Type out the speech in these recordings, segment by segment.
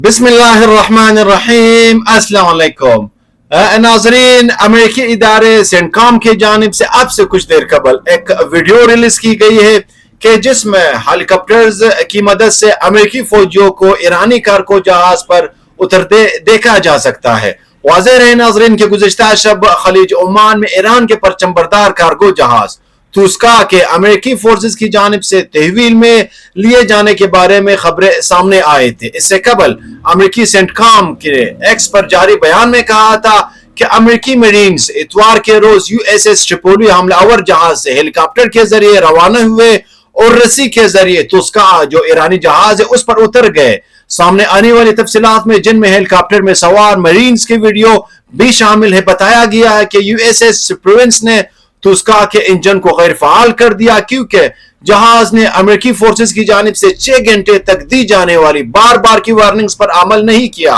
बिस्मिल्लाहिर्रहमानिर्रहीम अस्सलाम वालेकुम। नाजरीन, अमेरिकी इदारे सेंटकॉम की जानिब से अब से कुछ देर कबल एक वीडियो रिलीज की गई है कि जिसमें हेलीकॉप्टर्स की मदद से अमेरिकी फौजियों को ईरानी कारगो जहाज पर उतरते देखा जा सकता है। वाज़ेह रहे नाजरीन के गुज़िश्ता शब खलीज ओमान में ईरान के परचमबरदार कारगो जहाज तुस्का के अमेरिकी फोर्सेस की जानिब से तहवील में लिए जाने के बारे में खबरें सामने आए थे। इससे कबल अमेरिकी सेंटकॉम के एक्स पर जारी बयान में कहा था कि अमेरिकी मरीन्स इतवार के रोज यूएसएस ट्रिपोली हमलावर जहाज से हेलीकॉप्टर के जरिए रवाना हुए और रस्सी के जरिए तुस्का जो ईरानी जहाज है उस पर उतर गए। सामने आने वाली तफसीलात में जिनमें हेलीकॉप्टर में सवार मरीन्स की वीडियो भी शामिल है, बताया गया है कि यूएसएस प्रोविंस ने तुस्का के इंजन को गैर फाल कर दिया क्योंकि जहाज ने अमेरिकी फोर्सेस की जानिब से 6 घंटे तक दी जाने वाली बार बार की वार्निंग्स पर अमल नहीं किया।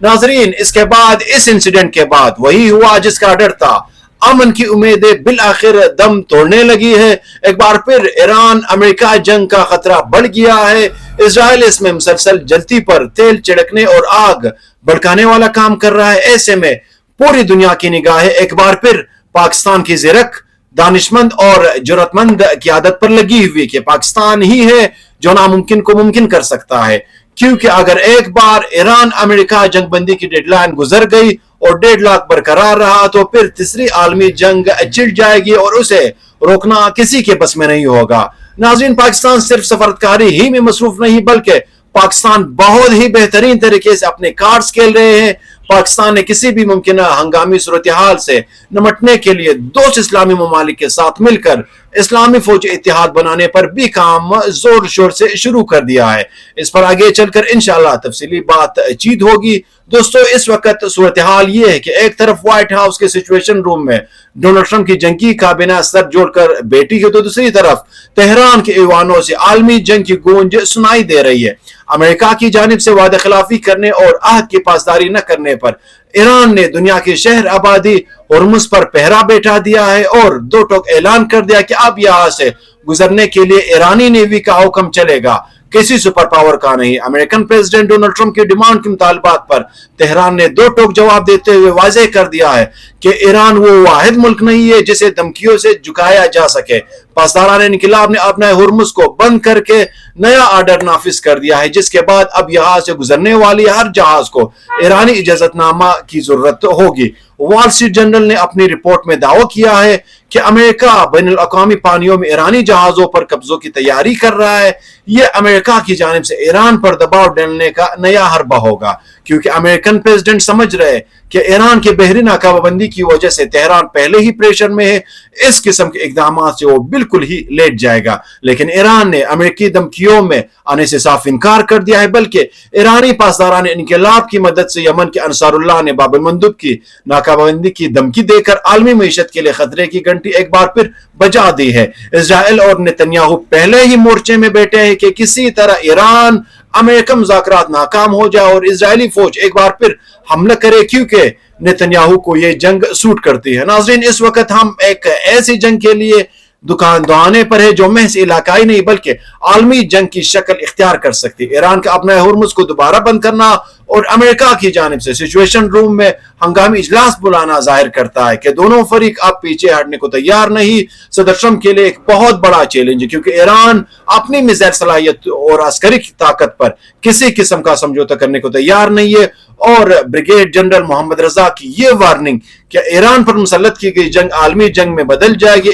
नाजरीन, इसके बाद इस इंसिडेंट के बाद वही हुआ जिसका डर था। अमन की उम्मीदें बिल आखिर दम तोड़ने लगी है। एक बार फिर ईरान अमेरिका जंग का खतरा बढ़ गया है। इजराइल इसमें मुसलसल जलती पर तेल छिड़कने और आग भड़काने वाला काम कर रहा है। ऐसे में पूरी दुनिया की निगाहें एक बार फिर पाकिस्तान की ज़िरक, दानिशमंद और जरूरतमंद क़यादत पर लगी हुई कि पाकिस्तान ही है जो नामुमकिन को मुमकिन कर सकता है। क्योंकि अगर एक बार ईरान अमेरिका जंगबंदी की डेडलाइन गुजर गई और डेडलॉक बरकरार रहा तो फिर तीसरी आलमी जंग छिड़ जाएगी और उसे रोकना किसी के बस में नहीं होगा। नाज़रीन, पाकिस्तान सिर्फ सफरतकारी ही में मसरूफ नहीं बल्कि पाकिस्तान बहुत ही बेहतरीन तरीके से अपने कार्ड्स खेल रहे हैं। पाकिस्तान ने किसी भी मुमकिन हंगामी सूरत हाल से निपटने के लिए दोस्त इस्लामी ममालिक के साथ मिलकर इस्लामी फौजी इत्तेहाद बनाने पर भी काम जोर शोर से शुरू कर दिया है। इस पर आगे चलकर इंशाअल्लाह तफसीली बातचीत होगी। दोस्तों, इस वक्त सूरत हाल ये है कि एक तरफ व्हाइट हाउस के सिचुएशन रूम में डोनाल्ड ट्रंप की जंगी काबीना सर जोड़कर बैठी है तो दूसरी तरफ तेहरान के ईवानों से आलमी जंग की गूंज सुनाई दे रही है। अमेरिका की जानिब से वादा खिलाफी करने और आहद की पासदारी न करने पर ईरान ने दुनिया के शहर आबादी होर्मुज पर पहरा बैठा दिया है और दो टोक ऐलान कर दिया कि अब यहां से गुजरने के लिए ईरानी नेवी का हुक्म चलेगा, किसी सुपर पावर का नहीं। अमेरिकन प्रेसिडेंट डोनाल्ड ट्रंप की डिमांड के मुतालबात पर तेहरान ने दो टोक जवाब देते हुए वाज़ेह कर दिया है कि ईरान वो वाहिद मुल्क नहीं है जिसे धमकियों से झुकाया जा सके। पासदारान इनकिलाब ने अपने हुर्मुज को बंद करके नया आर्डर नाफिज कर दिया है, जिसके बाद अब यहां से गुजरने वाली हर जहाज को ईरानी इजाजतनामा की जरूरत होगी। वॉल स्ट्रीट जर्नल ने अपनी रिपोर्ट में दावा किया है कि अमेरिका बैनुल अक़वामी पानियों में ईरानी जहाजों पर कब्जों की तैयारी कर रहा है। यह अमेरिका की जानिब से ईरान पर दबाव डालने का नया हरबा होगा क्योंकि अमेरिकन प्रेसिडेंट समझ रहे कि ईरान के बहरी नाकाबंदी की वजह से तेहरान पहले ही प्रेशर में है। इस किस्म के इकदाम से वो बिल्कुल ही लेट जाएगा। लेकिन ईरान ने अमेरिकी धमकियों में आने से साफ इनकार कर दिया है, बल्कि ईरानी पासदारान इनकलाब की मदद से यमन के अंसारुल्लाह ने बाब मंदुब की नाकाबंदी की धमकी देकर आलमी मईशत के लिए खतरे की घंटी एक बार फिर बजा दी है। इजराइल और नेतन्याहू पहले ही मोर्चे में बैठे हैं कि किसी तरह ईरान अमेरिकन मुज़ाकरात नाकाम हो जाए और इजरायली फौज एक बार फिर हमला करे क्योंकि नेतन्याहू को यह जंग सूट करती है। नाज़रीन, इस वक्त हम एक ऐसी जंग के लिए दुकान दुआने पर है जो महज इलाकाई नहीं बल्कि आलमी जंग की शक्ल इख्तियार कर सकती है। ईरान का अपना हुर्मुज को दोबारा बंद करना और अमेरिका की जानिब से सिचुएशन रूम में हंगामी इजलास बुलाना जाहिर करता है कि दोनों फरीक अब पीछे हटने को तैयार नहीं। सदर ट्रंप के लिए एक बहुत बड़ा चैलेंज है क्योंकि ईरान अपनी मिसाइल सलाहियत और अस्करी ताकत पर किसी किस्म का समझौता करने को तैयार नहीं है। और ब्रिगेड जनरल मोहम्मद रजा की यह वार्निंग कि ईरान पर मुसल्लत की गई जंग आलमी जंग में बदल जाएगी।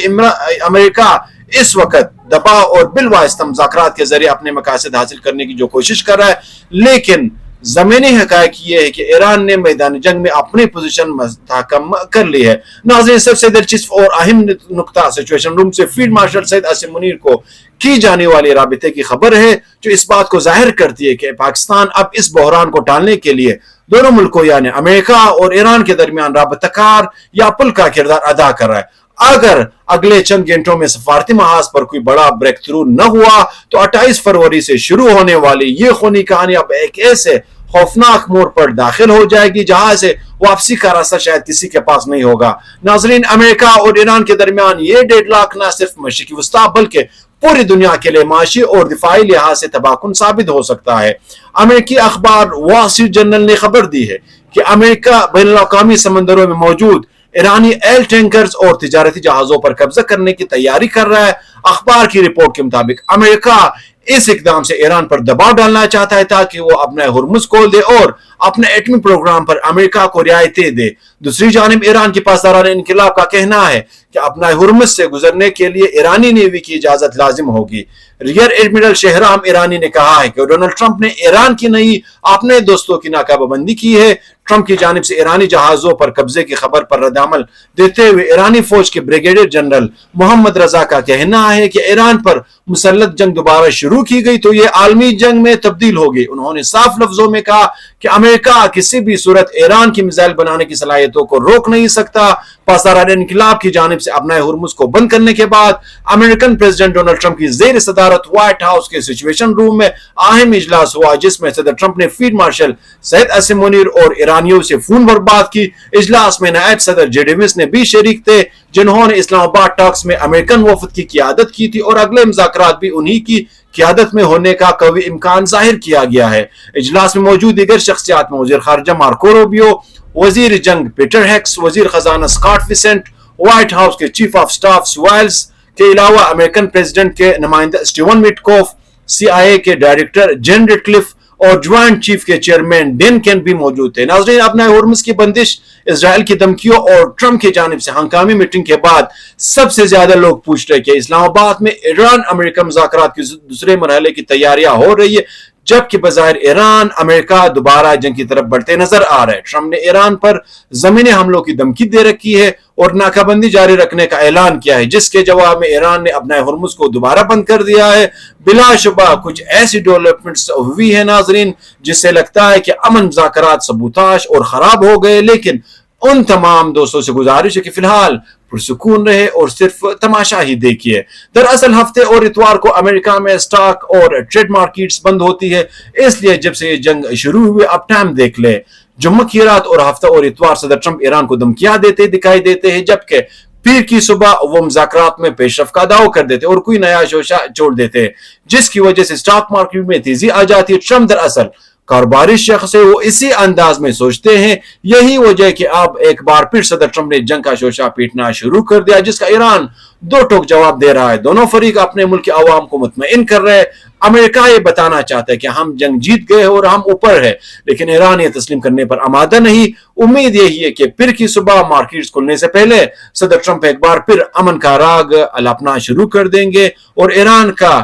अमेरिका इस वक्त दबाव और बिलवास्ता मुज़ाकरात के जरिए अपने मकासद हासिल करने की जो कोशिश कर रहा है, लेकिन ज़मीनी हक़ाइक़ ये है कि ईरान ने मैदान जंग में अपनी पोजीशन मुस्तहकम कर ली है। नाज़रीन, सबसे दिलचस्प और अहम नुकता सिचुएशन रूम से फील्ड मार्शल सैयद आसिम मुनीर को की जाने वाली राबिते की खबर है जो इस बात को जाहिर करती है कि पाकिस्तान अब इस बहरान को टालने के लिए दोनों मुल्कों यानी अमेरिका और ईरान के दरमियान राबताकार या पुल का किरदार अदा कर रहा है। अगर अगले चंद घंटों में सफारती महाज पर कोई बड़ा ब्रेक थ्रू न हुआ तो 28 फरवरी से शुरू होने वाली ये खूनी कहानी अब एक ऐसे खौफनाक मोड़ पर दाखिल हो जाएगी जहां से वापसी का रास्ता शायद किसी के पास नहीं होगा। नाजरीन, अमेरिका और ईरान के दरमियान ये डेडलॉक न सिर्फ मशरिकी वस्ता बल्कि पूरी दुनिया के लिए माशी और दिफाई लिहाज से तबाहकुन साबित हो सकता है। अमेरिकी अखबार वॉल स्ट्रीट जर्नल ने खबर दी है कि अमेरिका बैनुल-अक़वामी समंदरों में मौजूद ईरानी एल टैंकर्स और तिजारती जहाजों पर कब्जा करने की तैयारी कर रहा है। अखबार की रिपोर्ट के मुताबिक अमेरिका इस इकदाम से ईरान पर दबाव डालना चाहता है ताकि वो अपना हुर्मुज खोल दे और अपने एटमी प्रोग्राम पर अमेरिका को रियायतें दे। दूसरी जानिब ईरान के पासदारान इनकलाब का कहना है कि अपना हुर्मुज से गुजरने के लिए ईरानी नेवी की इजाजत लाजिम होगी। रियर एडमिरल शहराम ईरानी ने कहा है कि डोनाल्ड ट्रंप ने ईरान की नहीं अपने दोस्तों की नाकाबंदी की है। ट्रंप की जानिब से ईरानी जहाजों पर कब्जे की खबर पर रद्दअमल देते हुए ईरानी फौज के ब्रिगेडियर जनरल मोहम्मद रजा का कहना है कि ईरान पर मुसल्लत जंग दोबारा शुरू की गई तो ये आलमी जंग में तब्दील होगी। उन्होंने साफ लफ्जों में कहा कि अमेरिका किसी भी सूरत ईरान की मिसाइल बनाने की सलाहियतों को रोक नहीं सकता। पासदारान इनकलाब की जानिब से अपना हुर्मुज को बंद करने के बाद अमेरिकन प्रेसिडेंट डोनाल्ड ट्रंप की जेर सदारत व्हाइट हाउस के सिचुएशन रूम में अहम इजलास हुआ, जिसमें सदर ट्रंप ने फील्ड मार्शल सैयद असीम मुनीर और ईरानियों से फोन पर बात की। इजलास में नायब सदर जे.डी. वेंस ने भी शरीक थे, जिन्होंने इस्लामाबाद टॉक्स में अमेरिकन वफद की क़ियादत की थी और अगले मुज़ाकरात भी उन्हीं की क़ियादत में होने का कवी इम्कान जाहिर किया गया है। इजलास में मौजूद दीगर शख्सियात में वज़ीर ख़ारिजा मार्को रूबियो, वज़ीर जंग पीटर हेक्स, वज़ीर ख़जाना स्कॉट विसेंट, व्हाइट हाउस के चीफ ऑफ स्टाफ वेल्स के अलावा अमेरिकन प्रेसिडेंट के नुमाइंदा स्टीवन विटकोफ, CIA के डायरेक्टर जेन रेटक्लिफ और ज्वाइंट चीफ के चेयरमैन डेन केन भी मौजूद थे। नाज़रीन, अपना हुर्मुज की बंदिश, इजराइल की धमकियों और ट्रंप की जानिब से हंगामी मीटिंग के बाद सबसे ज्यादा लोग पूछ रहे कि इस्लामाबाद में ईरान अमेरिका मुज़ाकरात के दूसरे मरहले की तैयारियां हो रही है, जबकि बज़ाहिर ईरान अमेरिका दोबारा जंग की तरफ बढ़ते नजर आ रहे हैं। ट्रंप ने ईरान पर जमीनी हमलों की धमकी दे रखी है और नाकाबंदी जारी रखने का ऐलान किया है, जिसके जवाब में ईरान ने अपना हुर्मुज को दोबारा बंद कर दिया है। बिलाशुबा कुछ ऐसी डेवलपमेंट्स हुई है नाजरीन जिससे लगता है कि अमन मुज़ाकरात सबूताश और खराब हो गए, लेकिन उन तमाम दोस्तों से गुजारिश है कि फिलहाल पुरसुकून रहे और सिर्फ तमाशा ही देखिए। दरअसल हफ्ते और इतवार को अमेरिका में स्टॉक और ट्रेड मार्केट्स बंद होती है, इसलिए जब से ये जंग शुरू हुई अब टाइम देख ले। जुम्मे की रात और हफ्ता और इतवार सदर ट्रंप ईरान को धमकियां देते दिखाई देते हैं, जबकि पीर की सुबह वो मुज़ाकरात में पेशरफ का दावा कर देते और कोई नया शोशा छोड़ देते, जिसकी वजह से स्टॉक मार्केट में तेजी आ जाती है। ट्रंप दरअसल कारोबारी शख्स है, वो इसी अंदाज में सोचते हैं। यही वजह है कि अब एक बार फिर सदर ट्रंप ने जंग का शोशा पीटना शुरू कर दिया, जिसका ईरान दो टोक जवाब दे रहा है। दोनों फरीक अपने मुल्क के अवाम को मुतमईन कर रहे हैं। अमेरिका ये बताना चाहता है कि हम जंग जीत गए और हम ऊपर है, लेकिन ईरान ये तस्लीम करने पर आमादा नहीं। उम्मीद यही है कि फिर की सुबह मार्केट्स खुलने से पहले सदर ट्रंप एक बार फिर अमन का राग अलापना शुरू कर देंगे और ईरान का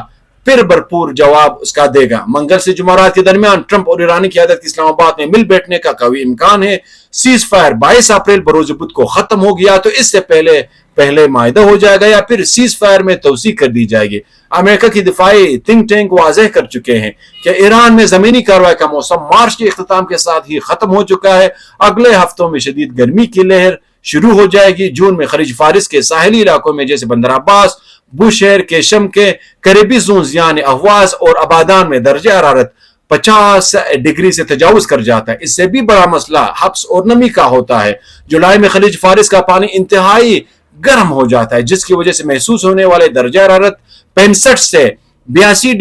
फिर भरपूर जवाब उसका देगा। मंगल से जुमेरात के दरमियान ट्रंप और ईरानी क़यादत की इस्लामाबाद में मिल बैठने का कवी इम्कान है। सीज फायर 22 अप्रैल बरोज बुध को खत्म हो गया तो इससे पहले मायदा हो जाएगा या फिर सीज फायर में तोसी कर दी जाएगी। अमेरिका की दिफाई थिंक टैंक वाज़ेह कर चुके हैं कि ईरान में जमीनी कार्रवाई का मौसम मार्च के इख्तिताम के साथ ही खत्म हो चुका है। अगले हफ्तों में शदीद गर्मी की लहर शुरू हो जाएगी। जून में खलीज फारिस के साहिली इलाकों में जैसे बंदर अब्बास, बुशहर, केशम के करीबी जोन्स यानी अहवाज और आबादान में दर्जा हरारत 50 डिग्री से तजावुज कर जाता है। इससे भी बड़ा मसला हब्स और नमी का होता है। जुलाई में खलीज फारिस का पानी इंतहाई गर्म हो जाता है, जिसकी वजह से महसूस होने वाले दर्जा हरारत 65 से 82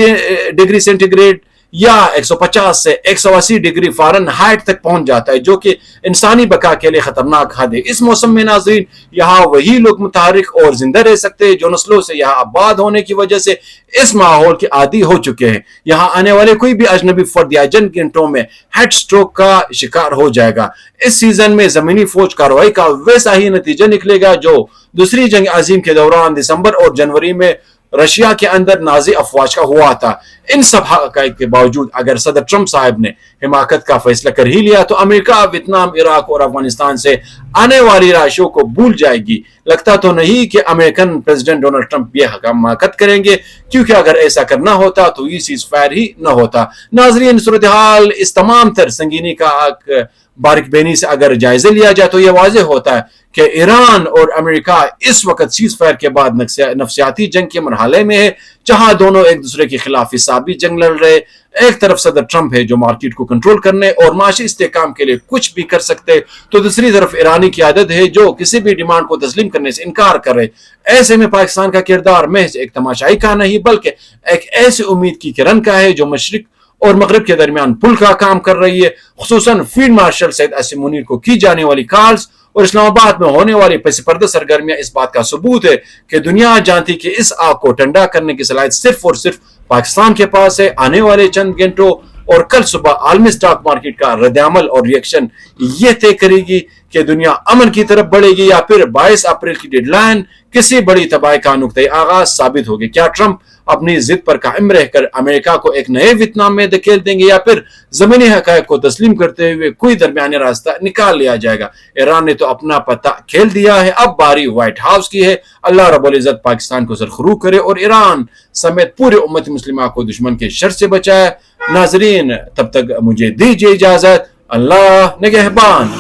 डिग्री सेंटीग्रेड या 150 से 180 डिग्री फ़ारेनहाइट तक पहुंच जाता है, जो कि इंसानी बका के लिए खतरनाक हद है। इस मौसम में नाज़रीन यहाँ वही लोग मुतहरिक और जिंदा रह सकते हैं जो नस्लों से यहाँ आबाद होने की वजह से इस माहौल के आदी हो चुके हैं। यहाँ आने वाले कोई भी अजनबी फर्द या चंद घंटों में हेड स्ट्रोक का शिकार हो जाएगा। इस सीजन में जमीनी फौज कार्रवाई का वैसा ही नतीजा निकलेगा जो दूसरी जंग अजीम के दौरान दिसंबर और जनवरी में रशिया के अंदर नाजी अफवाज का हुआ था। इन सब हक़ाइक़ के बावजूद अगर सदर ट्रंप साहब ने हिमाकत का फैसला कर ही लिया तो अमेरिका वियतनाम, इराक और अफगानिस्तान से आने वाली राशियों को भूल जाएगी। लगता तो नहीं कि अमेरिकन प्रेसिडेंट डोनाल्ड ट्रंप ये हिमाकत करेंगे, क्योंकि अगर ऐसा करना होता तो ये सीज फायर ही न होता। नाज़रीन, सूरत हाल इस तमाम तर संगीनी का बारीकबीनी से अगर जायजा लिया जाए तो यह वाज़ेह होता है कि ईरान और अमेरिका इस वक्त सीज फायर के बाद नफसियाती जंग के मरहले में है। जहां दोनों एक दूसरे के खिलाफ हिसाबी जंग लड़ रहे। एक तरफ सदर ट्रंप है जो मार्केट को कंट्रोल करने और माशी इस्तेहकाम के लिए कुछ भी कर सकते, तो दूसरी तरफ ईरानी क़यादत है जो किसी भी डिमांड को तस्लीम करने से इनकार कर रहे। ऐसे में पाकिस्तान का किरदार महज एक तमाशाई का नहीं बल्कि एक ऐसी उम्मीद की किरण का है जो मशरिक और मगरब के दरमियान पुल का काम कर रही है। खुसूसन फील्ड मार्शल सैयद असीम मुनीर को की जाने वाली कॉल्स और इस्लामाबाद में होने वाली पस पर्दा सरगर्मियां इस बात का सबूत है कि दुनिया जानती कि इस आग को ठंडा करने की सलाहियत सिर्फ और सिर्फ पाकिस्तान के पास है। आने वाले चंद घंटों और कल सुबह आलमी स्टॉक मार्केट का रद्दअमल और रिएक्शन ये तय करेगी कि दुनिया अमन की तरफ बढ़ेगी या फिर 22 अप्रैल की डेडलाइन किसी बड़ी तबाही का नुक्ते आगाज साबित होगी। क्या ट्रंप अपनी जिद पर कायम रहकर अमेरिका को एक नए वियतनाम में धकेल देंगे या फिर जमीनी हकायक को तस्लीम करते हुए कोई दरमियानी रास्ता निकाल लिया जाएगा? ईरान ने तो अपना पता खेल दिया है, अब बारी व्हाइट हाउस की है। अल्लाह रब्बुल इज्जत पाकिस्तान को सरखरू करे और ईरान समेत पूरे उम्मत मुस्लिमा को दुश्मन के शर से बचाए। नाजरीन, तब तक मुझे दीजिए इजाजत। अल्लाह निगहबान।